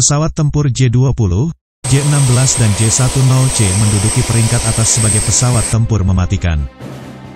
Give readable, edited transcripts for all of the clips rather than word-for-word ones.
Pesawat tempur J-20, J-16 dan J-10C menduduki peringkat atas sebagai pesawat tempur mematikan.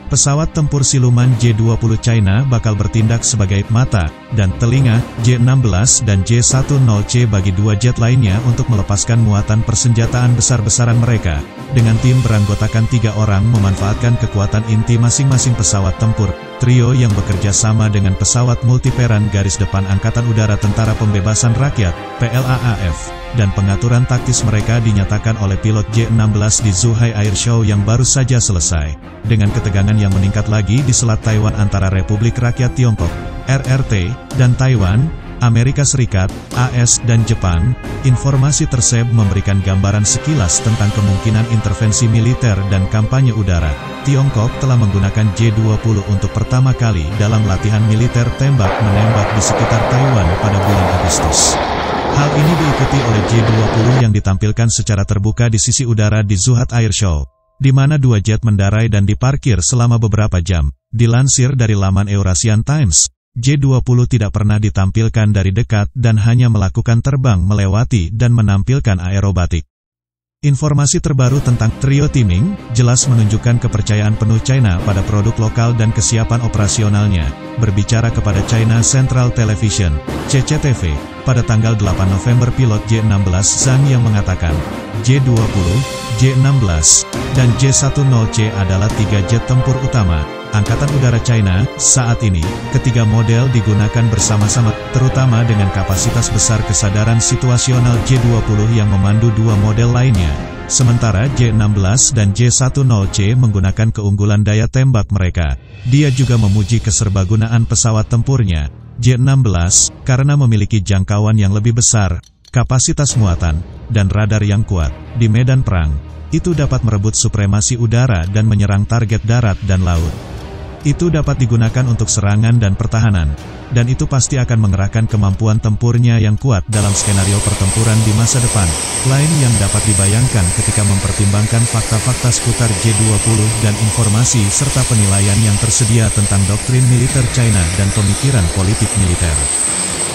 Pesawat tempur siluman J-20 China bakal bertindak sebagai mata dan telinga J-16 dan J-10C bagi dua jet lainnya untuk melepaskan muatan persenjataan besar-besaran mereka. Dengan tim beranggotakan 3 orang memanfaatkan kekuatan inti masing-masing pesawat tempur, trio yang bekerja sama dengan pesawat multiperan garis depan Angkatan Udara Tentara Pembebasan Rakyat, PLAAF, dan pengaturan taktis mereka dinyatakan oleh pilot J-16 di Zhuhai Air Show yang baru saja selesai. Dengan ketegangan yang meningkat lagi di Selat Taiwan antara Republik Rakyat Tiongkok, RRT, dan Taiwan, Amerika Serikat, AS dan Jepang, informasi tersebut memberikan gambaran sekilas tentang kemungkinan intervensi militer dan kampanye udara. Tiongkok telah menggunakan J-20 untuk pertama kali dalam latihan militer tembak-menembak di sekitar Taiwan pada bulan Agustus. Hal ini diikuti oleh J-20 yang ditampilkan secara terbuka di sisi udara di Zhuhai Air Show, di mana 2 jet mendarai dan diparkir selama beberapa jam. Dilansir dari laman Eurasian Times, J-20 tidak pernah ditampilkan dari dekat dan hanya melakukan terbang melewati dan menampilkan aerobatik. Informasi terbaru tentang trio teaming jelas menunjukkan kepercayaan penuh China pada produk lokal dan kesiapan operasionalnya. Berbicara kepada China Central Television, CCTV, pada tanggal 8 November pilot J-16 Zhang yang mengatakan, J-20, J-16, dan J-10C adalah 3 jet tempur utama Angkatan Udara China. Saat ini, ketiga model digunakan bersama-sama, terutama dengan kapasitas besar kesadaran situasional J-20 yang memandu 2 model lainnya. Sementara J-16 dan J-10C menggunakan keunggulan daya tembak mereka. Dia juga memuji keserbagunaan pesawat tempurnya, J-16, karena memiliki jangkauan yang lebih besar, kapasitas muatan, dan radar yang kuat. Di medan perang, itu dapat merebut supremasi udara dan menyerang target darat dan laut. Itu dapat digunakan untuk serangan dan pertahanan, dan itu pasti akan mengerahkan kemampuan tempurnya yang kuat dalam skenario pertempuran di masa depan. Lain yang dapat dibayangkan ketika mempertimbangkan fakta-fakta seputar J-20 dan informasi serta penilaian yang tersedia tentang doktrin militer China dan pemikiran politik militer.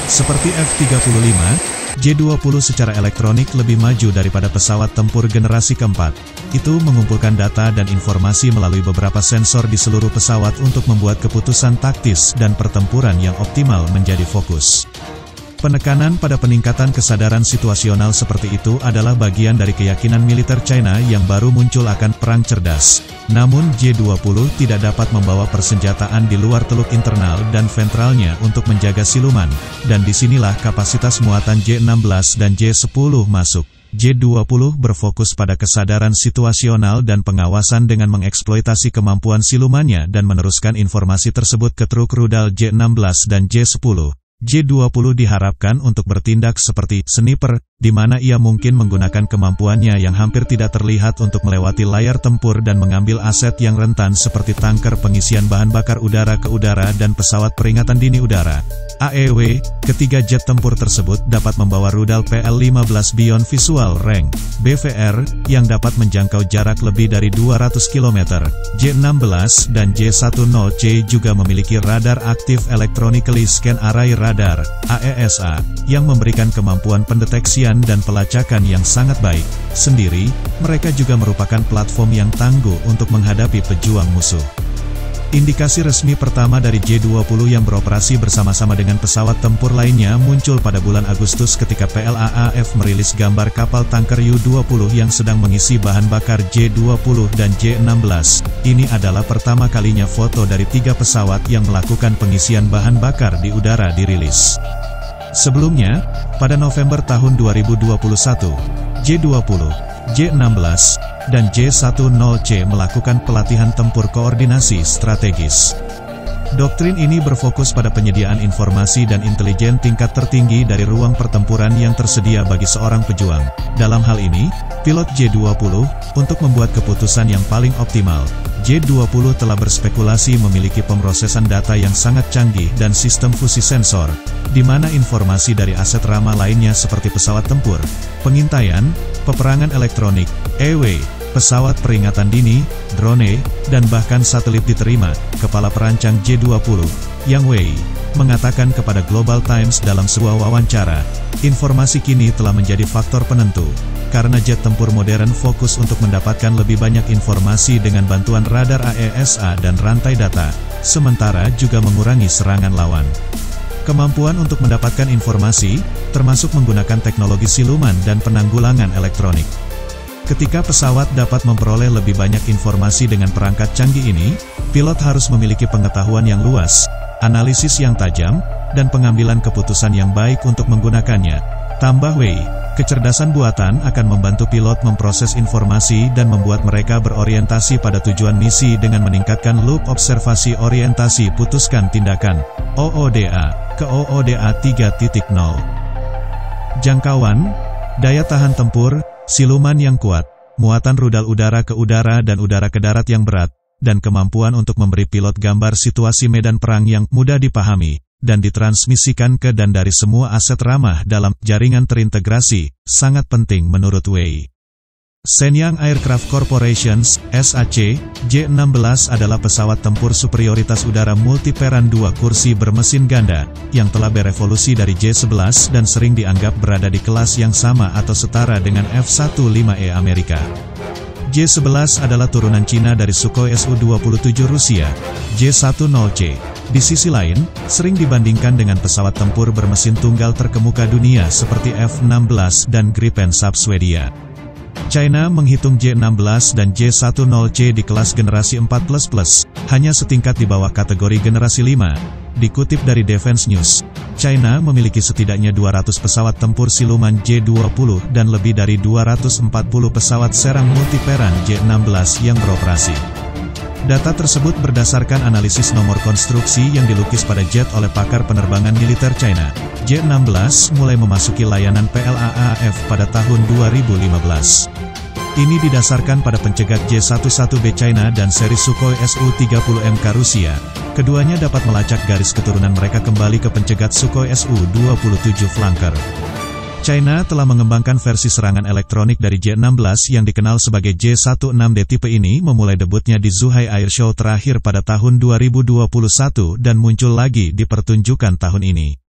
Seperti F-35, J-20 secara elektronik lebih maju daripada pesawat tempur generasi keempat. Itu mengumpulkan data dan informasi melalui beberapa sensor di seluruh pesawat untuk membuat keputusan taktis dan pertempuran yang optimal menjadi fokus. Penekanan pada peningkatan kesadaran situasional seperti itu adalah bagian dari keyakinan militer China yang baru muncul akan perang cerdas. Namun J-20 tidak dapat membawa persenjataan di luar teluk internal dan ventralnya untuk menjaga siluman, dan disinilah kapasitas muatan J-16 dan J-10 masuk. J-20 berfokus pada kesadaran situasional dan pengawasan dengan mengeksploitasi kemampuan silumannya dan meneruskan informasi tersebut ke truk rudal J-16 dan J-10. J-20 diharapkan untuk bertindak seperti sniper, di mana ia mungkin menggunakan kemampuannya yang hampir tidak terlihat untuk melewati layar tempur dan mengambil aset yang rentan seperti tanker pengisian bahan bakar udara ke udara dan pesawat peringatan dini udara. AEW, ketiga jet tempur tersebut dapat membawa rudal PL-15 Beyond Visual Range, BVR, yang dapat menjangkau jarak lebih dari 200 km. J-16 dan J-10C juga memiliki radar aktif Electronically Scan Array Radar, AESA, yang memberikan kemampuan pendeteksian dan pelacakan yang sangat baik. Sendiri, mereka juga merupakan platform yang tangguh untuk menghadapi pejuang musuh. Indikasi resmi pertama dari J-20 yang beroperasi bersama-sama dengan pesawat tempur lainnya muncul pada bulan Agustus ketika PLAAF merilis gambar kapal tanker U-20 yang sedang mengisi bahan bakar J-20 dan J-16. Ini adalah pertama kalinya foto dari 3 pesawat yang melakukan pengisian bahan bakar di udara dirilis. Sebelumnya, pada November tahun 2021, J-20, J-16, dan J-10C melakukan pelatihan tempur koordinasi strategis. Doktrin ini berfokus pada penyediaan informasi dan intelijen tingkat tertinggi dari ruang pertempuran yang tersedia bagi seorang pejuang. Dalam hal ini, pilot J-20, untuk membuat keputusan yang paling optimal, J-20 telah berspekulasi memiliki pemrosesan data yang sangat canggih dan sistem fusi sensor, di mana informasi dari aset ramah lainnya seperti pesawat tempur, pengintaian, peperangan elektronik, EW, pesawat peringatan dini, drone, dan bahkan satelit diterima. Kepala perancang J-20, Yang Wei, mengatakan kepada Global Times dalam sebuah wawancara, informasi kini telah menjadi faktor penentu, karena jet tempur modern fokus untuk mendapatkan lebih banyak informasi dengan bantuan radar AESA dan rantai data, sementara juga mengurangi serangan lawan. Kemampuan untuk mendapatkan informasi, termasuk menggunakan teknologi siluman dan penanggulangan elektronik. Ketika pesawat dapat memperoleh lebih banyak informasi dengan perangkat canggih ini, pilot harus memiliki pengetahuan yang luas, analisis yang tajam, dan pengambilan keputusan yang baik untuk menggunakannya. Tambah Wei, kecerdasan buatan akan membantu pilot memproses informasi dan membuat mereka berorientasi pada tujuan misi dengan meningkatkan loop observasi orientasi putuskan tindakan, OODA, ke OODA 3.0. Jangkauan, daya tahan tempur, siluman yang kuat, muatan rudal udara ke udara dan udara ke darat yang berat, dan kemampuan untuk memberi pilot gambar situasi medan perang yang mudah dipahami, dan ditransmisikan ke dan dari semua aset ramah dalam jaringan terintegrasi, sangat penting menurut Wei. Shenyang Aircraft Corporation, SAC, J-16 adalah pesawat tempur superioritas udara multiperan 2 kursi bermesin ganda, yang telah berevolusi dari J-11 dan sering dianggap berada di kelas yang sama atau setara dengan F-15E Amerika. J-11 adalah turunan Cina dari Sukhoi Su-27 Rusia, J-10C. Di sisi lain, sering dibandingkan dengan pesawat tempur bermesin tunggal terkemuka dunia seperti F-16 dan Gripen Saab Swedia. China menghitung J-16 dan J-10C di kelas generasi 4++, hanya setingkat di bawah kategori generasi 5. Dikutip dari Defense News, China memiliki setidaknya 200 pesawat tempur siluman J-20 dan lebih dari 240 pesawat serang multiperan J-16 yang beroperasi. Data tersebut berdasarkan analisis nomor konstruksi yang dilukis pada jet oleh pakar penerbangan militer China. J-16 mulai memasuki layanan PLAAF pada tahun 2015. Ini didasarkan pada pencegat J-11B China dan seri Sukhoi Su-30MK Rusia. Keduanya dapat melacak garis keturunan mereka kembali ke pencegat Sukhoi Su-27 Flanker. China telah mengembangkan versi serangan elektronik dari J-16 yang dikenal sebagai J-16D tipe ini memulai debutnya di Zhuhai Airshow terakhir pada tahun 2021 dan muncul lagi di pertunjukan tahun ini.